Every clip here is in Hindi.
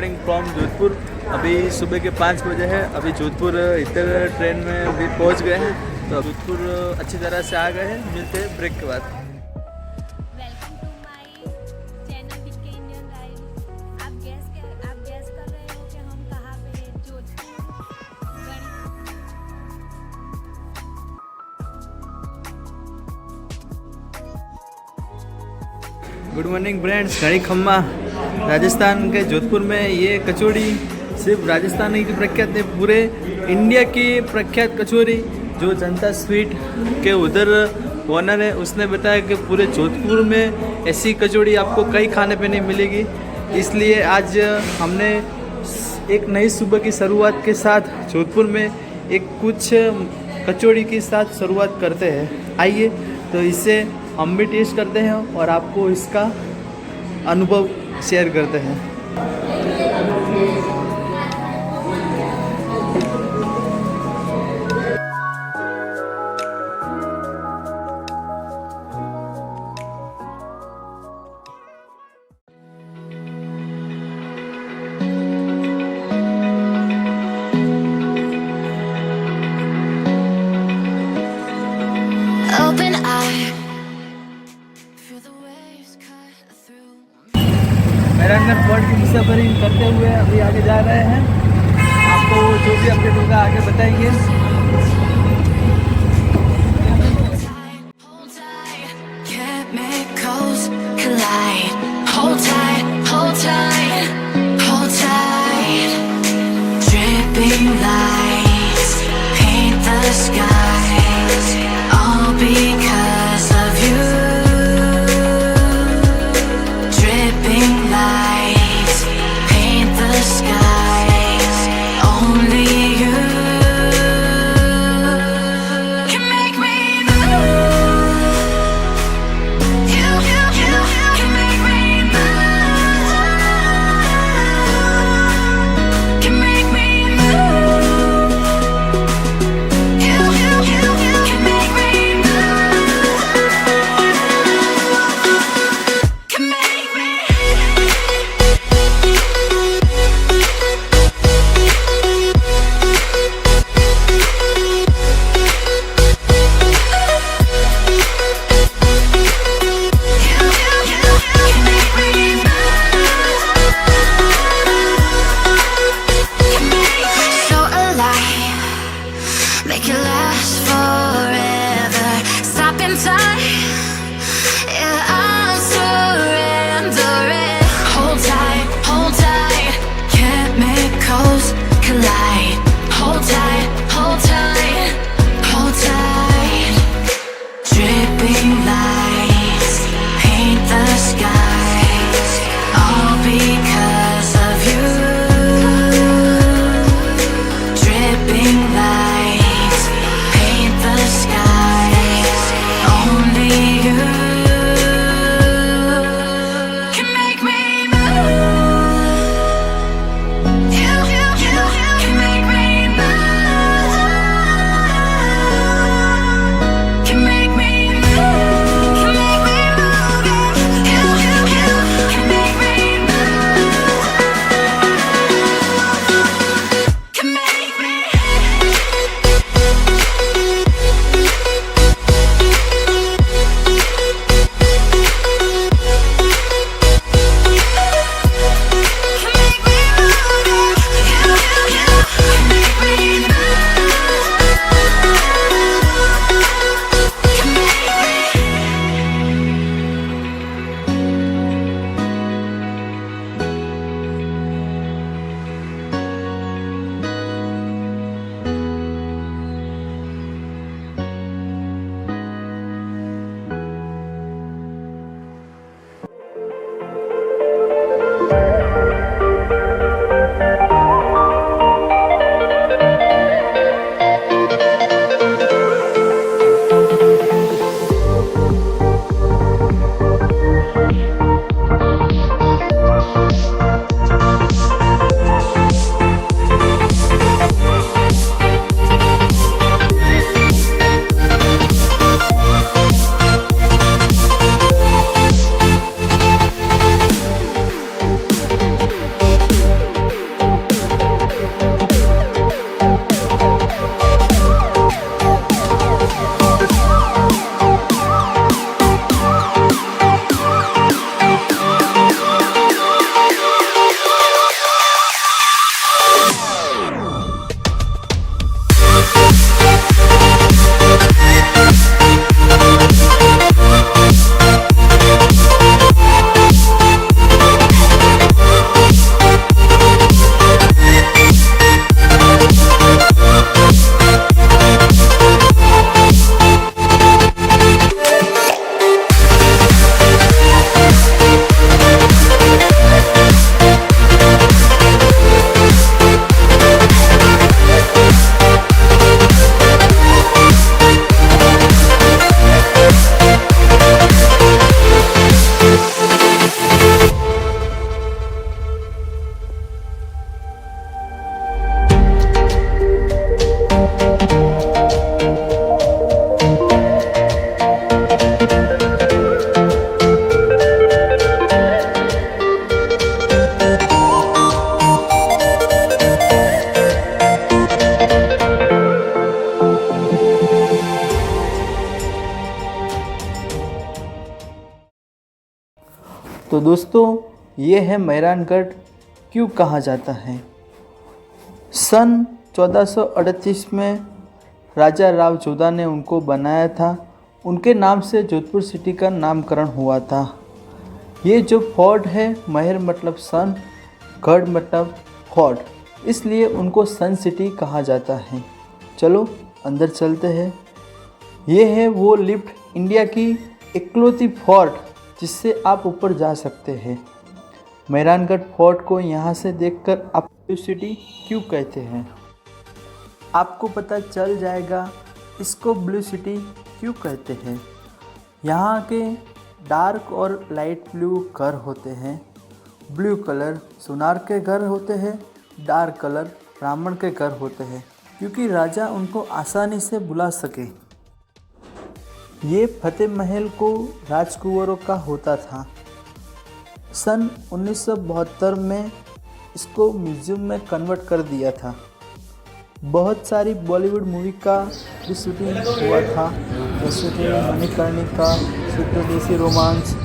Coming from Jodhpur. अभी सुबह के 5 बजे है। अभी जोधपुर इधर ट्रेन में अभी पहुंच गए हैं, तो जोधपुर अच्छी तरह से आ गए हैं। मिलते हैं ब्रेक के बाद। Welcome to my channel BK Indian life. आप गैस कर रहे हो कि हम कहाँ पे हैं? Jodhpur good morning friends. घड़ी खम्मा राजस्थान के जोधपुर में ये कचौड़ी सिर्फ राजस्थान की प्रख्यात है, पूरे इंडिया की प्रख्यात कचौड़ी। जो जनता स्वीट के उधर ओनर है, उसने बताया कि पूरे जोधपुर में ऐसी कचौड़ी आपको कहीं खाने पे नहीं मिलेगी। इसलिए आज हमने एक नई सुबह की शुरुआत के साथ जोधपुर में एक कुछ कचौड़ी के साथ शुरुआत करते हैं। आइए तो इसे हम भी टेस्ट करते हैं और आपको इसका अनुभव शेयर करते हैं। Open eye, feel the waves cut through. Mehrangarh fort की मुसाफरी करते हुए अभी आगे जा रहे हैं। आपको जो भी अपडेट होगा आगे बताएंगे। Hold tight, chemicals collide. Hold tight, hold tight, hold tight. Dripping lights paint the skies, all because of you. Dripping lights paint the skies, only you can make me move. You can make me move. Can make me move. You can make me move. तो दोस्तों ये है मेहरानगढ़ क्यों कहा जाता है। सन 1438 में राजा राव जोधा ने उनको बनाया था। उनके नाम से जोधपुर सिटी का नामकरण हुआ था। ये जो फोर्ट है, महर मतलब सन, गढ़ मतलब फोर्ट, इसलिए उनको सन सिटी कहा जाता है। चलो अंदर चलते हैं। ये है वो लिफ्ट, इंडिया की इकलौती फोर्ट जिससे आप ऊपर जा सकते हैं। मेहरानगढ़ फोर्ट को यहाँ से देखकर आप ब्लू सिटी क्यों कहते हैं, आपको पता चल जाएगा इसको ब्लू सिटी क्यों कहते हैं। यहाँ के डार्क और लाइट ब्लू घर होते हैं। ब्लू कलर सोनार के घर होते हैं, डार्क कलर ब्राह्मण के घर होते हैं, क्योंकि राजा उनको आसानी से बुला सके। ये फतेह महल को राजकुंवरों का होता था। सन 1972 में इसको म्यूज़ियम में कन्वर्ट कर दिया था। बहुत सारी बॉलीवुड मूवी का भी शूटिंग हुआ था, जैसे कि मणिकर्णिका, स्वदेशी रोमांस।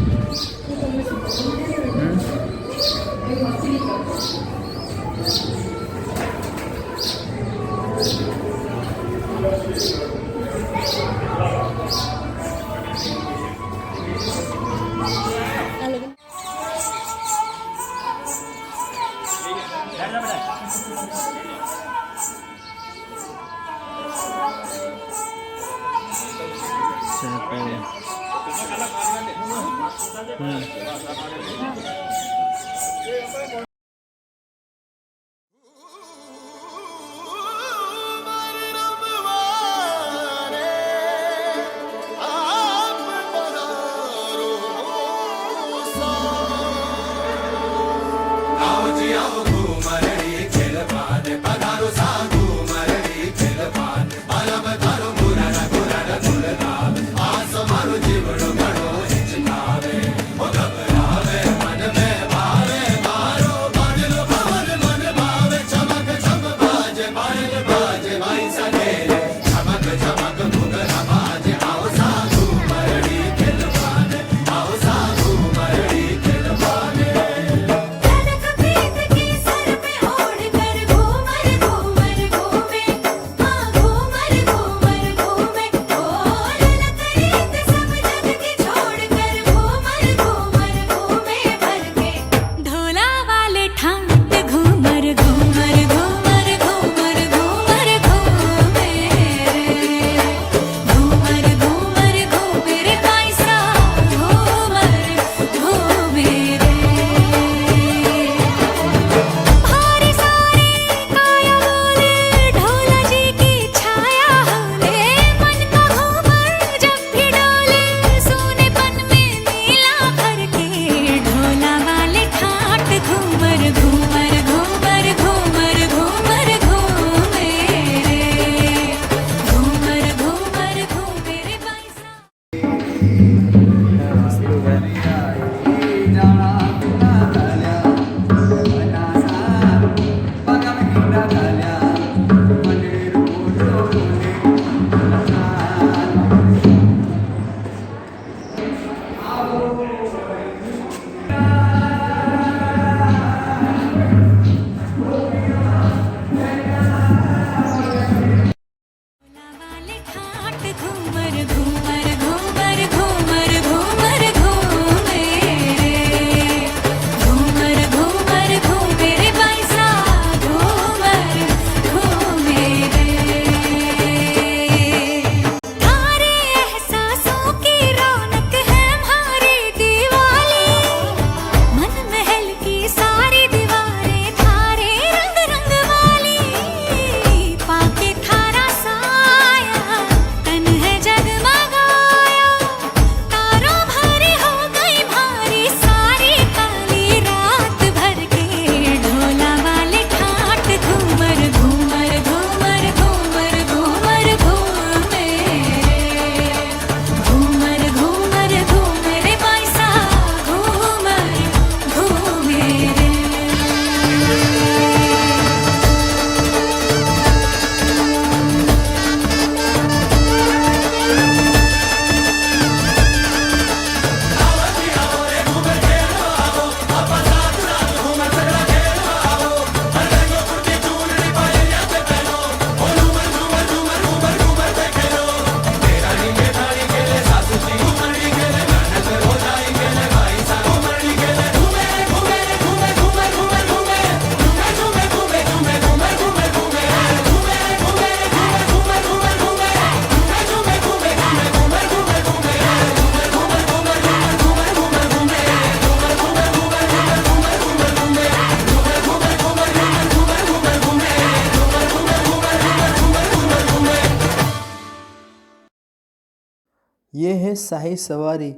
ये है शाही सवारी।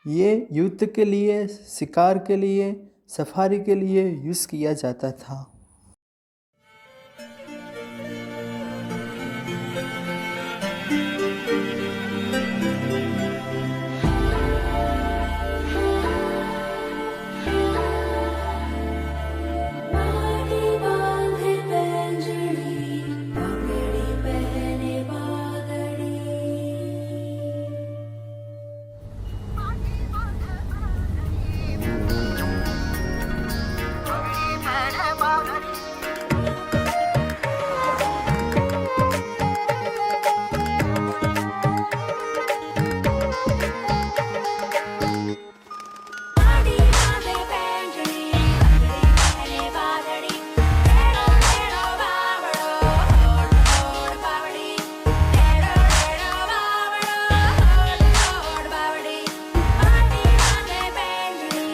ये युद्ध के लिए, शिकार के लिए, सफारी के लिए यूज़ किया जाता था। माटी बांधे पैंजरी, पगड़ी पहने बागड़ी। माटी बांधे पैंजरी, पगड़ी पहने बागड़ी। टेढ़ो टेढ़ो बावड़ो, होड़ होड़ बावड़ी। टेढ़ो टेढ़ो बावड़ो, होड़ होड़ बावड़ी। माटी बांधे पैंजरी।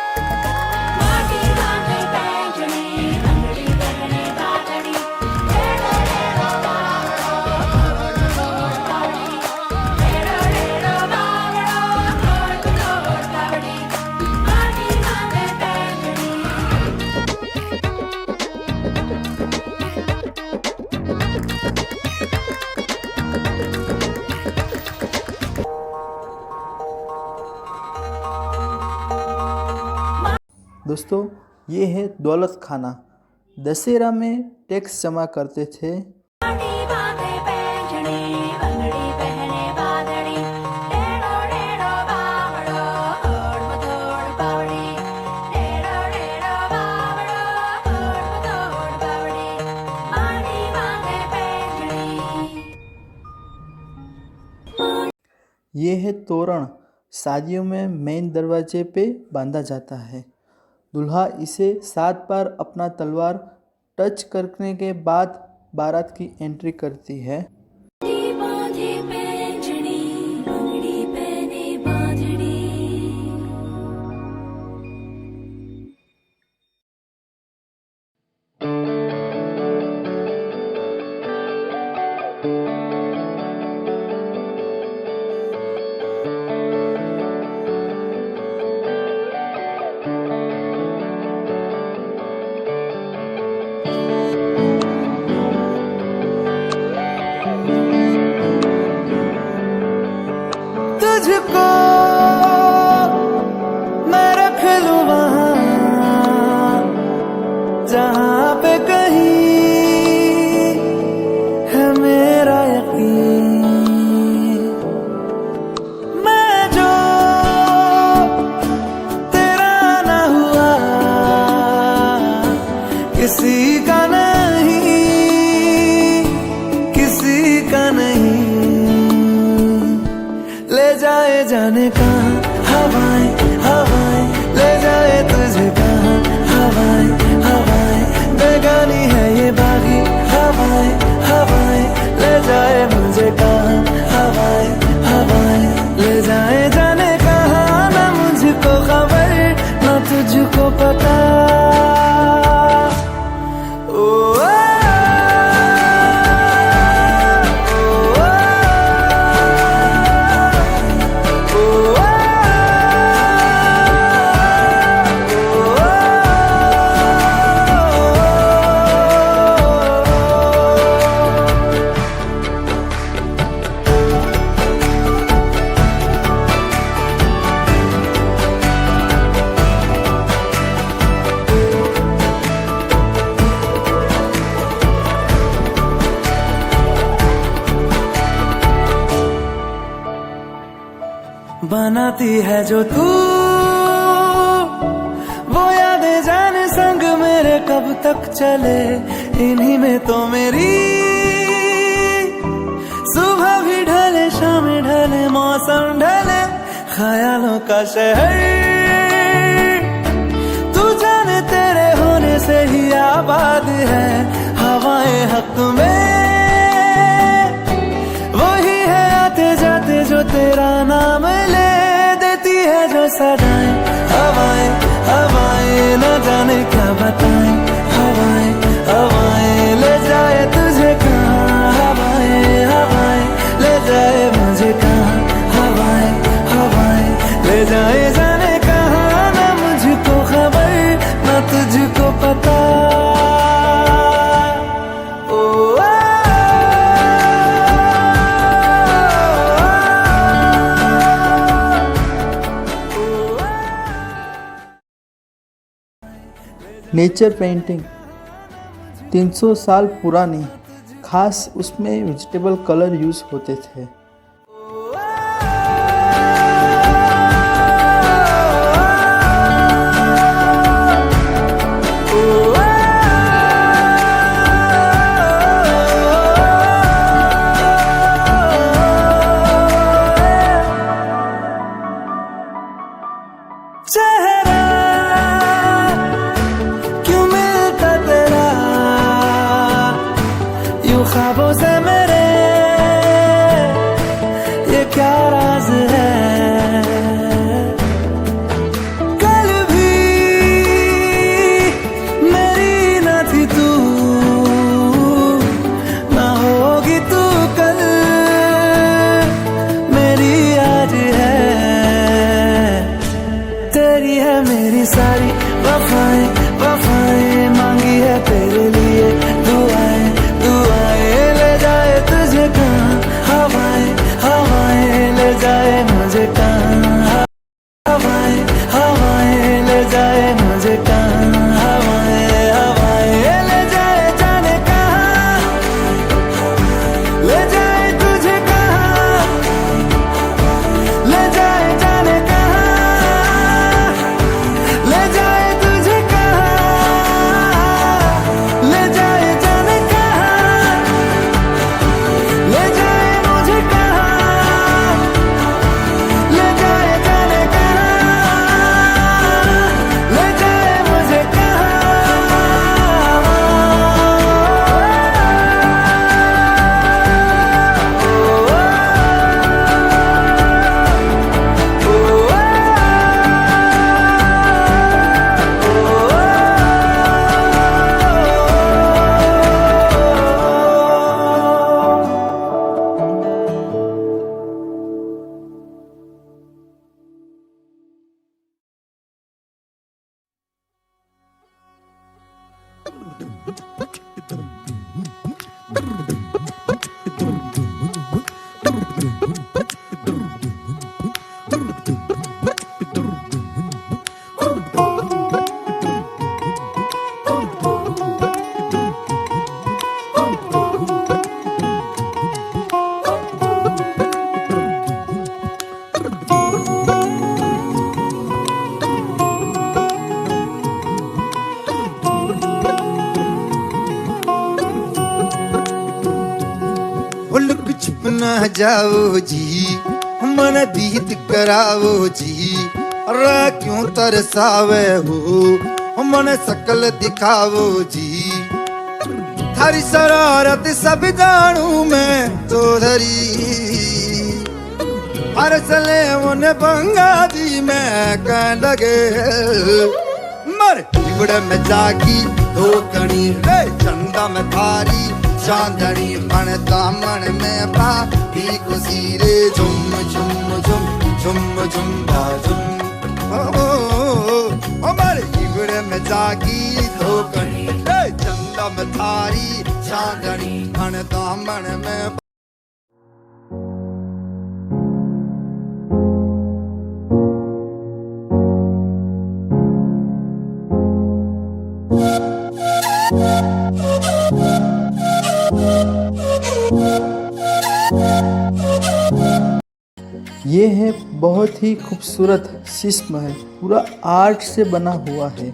माटी बांधे पैंजरी, पगड़ी पहने बागड़ी। टेढ़ो टेढ़ो बावड़ो, होड़ होड़ बावड़ी। टेढ़ो टेढ़ो बावड़ो, होड़ होड़ बावड़ी। माटी बांधे पैंजरी। दोस्तों, ये है दौलत खाना। दशहरा में टैक्स जमा करते थे। माटी बांधे पैंजरी, पगड़ी पहने बागड़ी। टेढ़ो टेढ़ो बावड़ो, होड़ होड़ बावड़ी। टेढ़ो टेढ़ो बावड़ो, होड़ होड़ बावड़ी। माटी बांधे पैंजरी। ये है तोरण। शादियों में मेन दरवाजे पे बांधा जाता है। दूल्हा इसे 7 बार अपना तलवार टच करने के बाद बारात की एंट्री करती है। माटी बांधे पैंजरी, पगड़ी पहने बांधड़ी। तुझको मैं रख लूं वहाँ, जहाँ पे कहीं है मेरा यकीन। मैं जो तेरा ना हुआ, किसी का नहीं, किसी का नहीं। ले जाए जाने कहाँ हवाएं, हवाएं ले जाए तुझे कहाँ। हवाएं, हवाएं बेगानी है ये बागी। हवाएं, हवाएं ले जाए मुझे कहाँ। हवाएं, हवाएं ले जाए जाने कहाँ। ना मुझको खबर, ना तुझको पता। ओ, बनाती है जो तू वो यादें जाने संग मेरे कब तक चले। इन्हीं में तो मेरी शाम ढले मौसम ढले ख्यालों का शहर तू जाने तेरे होने से ही आबाद है हवाएं हक में वही है आते जाते जो तेरा नाम ले देती है जो सदाएं हवाएं हवाएं न जाने क्या बताएं हवाएं हवाएं ले जाए तुझे कहाँ हवाएं हवाएं ले जाए मुझे कहाँ हवाएं हवाएं ले जाए जाने कहाँ ना मुझको खबर ना तुझको पता ओ नेचर पेंटिंग 300 साल पुरानी खास उसमें वेजिटेबल कलर यूज होते थे। चेहरा क्यों मिलता तेरा यूं ख्वाबों से मेरे ये क्या राज है कल भी मेरी ना थी तू ना होगी तू कल मेरी आज है तेरी है मेरी सारी वफाएं वफाएं मांगी है तेरे लिए दुआएं दुआएं ले जाए तुझे कहाँ हवाएं हवाएं ले जाए मुझे कहाँ हवाएं हवाएं ले जाए मुझे कहाँ हवाएं हवाएं ले जाए जाने कहाँ ले जाए तुझे कहाँ ले जाए जाने कहाँ ले जाए तुझे कहाँ ले जाए जाने कहाँ ले जाए मुझे कहाँ ले जाए जाने कहाँ ले जाए मुझे लुक छुप ना जाओ जी मन दीद कराओ जी अरे क्यों तरसावे हो मन सकल दिखाओ जी थारी शरारत सब जानू मैं तो धरी हर सले उन बंगा दी मैं कह लगे मर बिगड़ में जागी धोकनी रे चंदा में थारी चांदनी मन दामन में पापी खुशी रे झुम झुम झुम झुम झुम झुम ओ मर बिगड़ में जागी धोकनी रे चंदा में थारी चांदनी मन दामन में ये है बहुत ही खूबसूरत शीश महल पूरा आर्ट से बना हुआ है।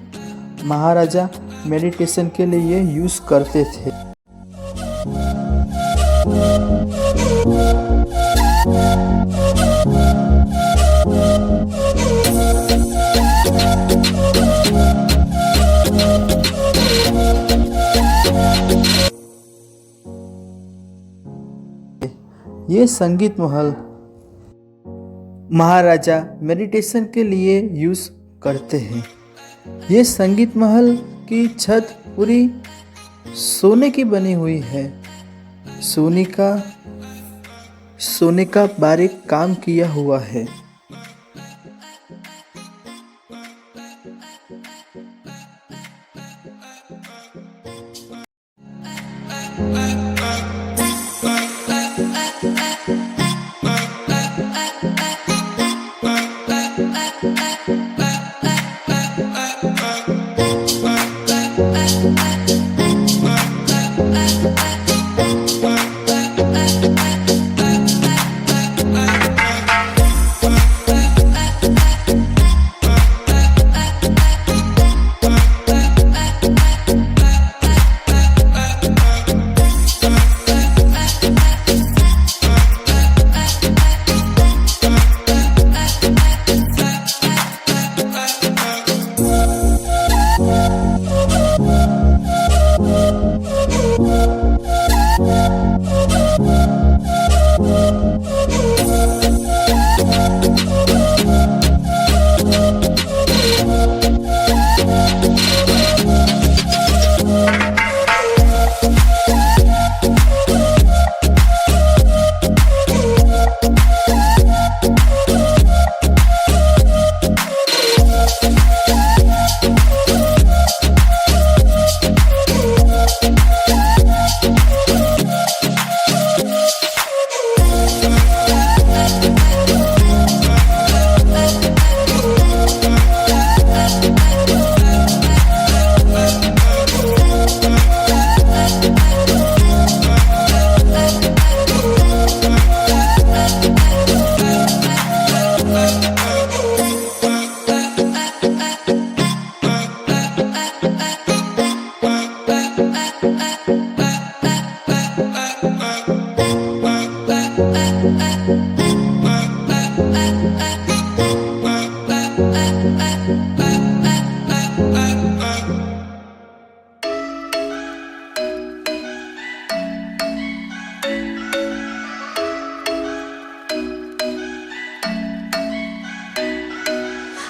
महाराजा मेडिटेशन के लिए ये यूज करते थे। ये संगीत महल महाराजा मेडिटेशन के लिए यूज़ करते हैं। ये संगीत महल की छत पूरी सोने की बनी हुई है। सोने का बारीक काम किया हुआ है।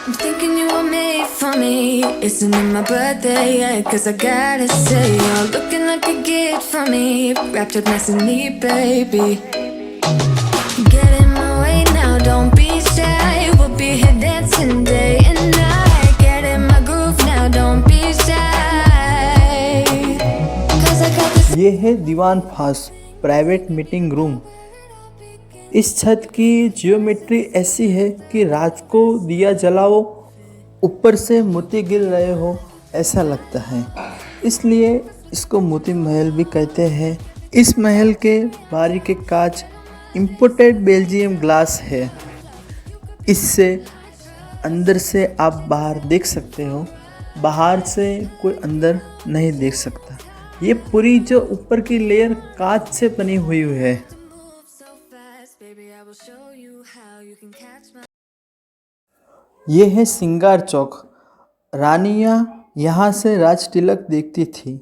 I'm thinking you were made for me. Isn't it my birthday yet? Cause I gotta say, you're looking like a gift for me. Wrapped up nice and neat, baby. Get in my way now, don't be shy. We'll be here dancing day and night. Get in my groove now, don't be shy. Cause I got this. ये है दीवान फास प्राइवेट मीटिंग रूम। इस छत की जियोमेट्री ऐसी है कि रात को दिया जलाओ, ऊपर से मोती गिर रहे हो ऐसा लगता है, इसलिए इसको मोती महल भी कहते हैं। इस महल के बारी के कांच इंपोर्टेड बेल्जियम ग्लास है। इससे अंदर से आप बाहर देख सकते हो, बाहर से कोई अंदर नहीं देख सकता। ये पूरी जो ऊपर की लेयर कांच से बनी हुई है। ये है सिंगार चौक। रानियां यहाँ से राज तिलक देखती थी।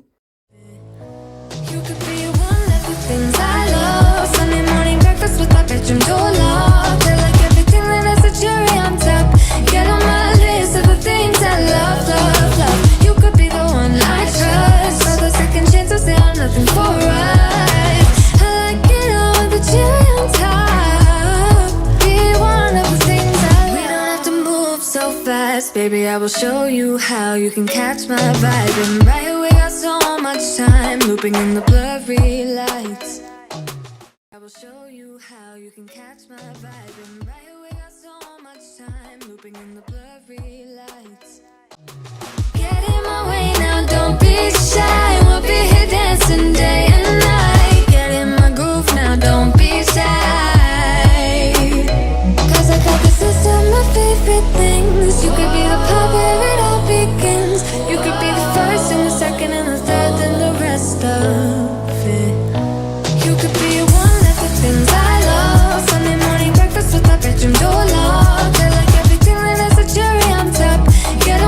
You could be one of the things I love. Sunday morning breakfast with my bedroom door locked. I like everything that has a cherry on top. Get on my list of the things I love, love, love. You could be the one I trust. All the second chances, they are nothing for us. I like it all with the cherry on top. Be one of the things I love. We don't have to move so fast, baby. I will show you how you can catch my vibe. And right away, so much time looping in the blurry lights. I will show you how you can catch my vibe. And right away, got so much time looping in the blurry lights. Get in my way now, don't be shy. We'll be here dancing day and night. Get in my groove now, don't be shy. Cause I got this list of my favorite things. You could be the part where it all begins. You could be the first and the second and the third and the rest of it. You could be one of the things I love. Sunday morning breakfast with my bedroom door locked. I like everything that has a cherry on top. Get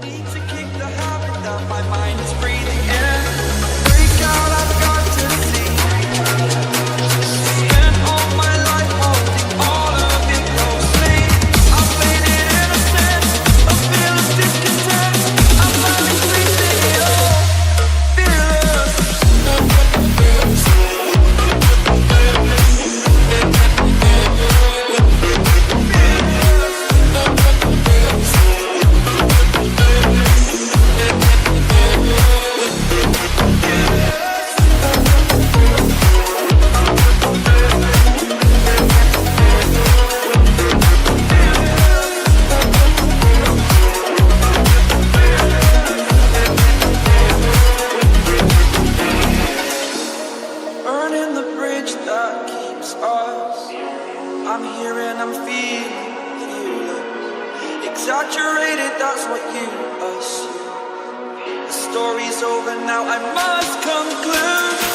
Need to kick the habit that my mind is breathing in. Break out, I've got to see. Spent all my life holding all of it closely. I played it innocent, a feel of discontent. I'm finally facing it all, fearless. Burning the bridge that keeps us. I'm here and I'm feeling fearless. Exaggerated, that's what you assume. The story's over now, I must conclude.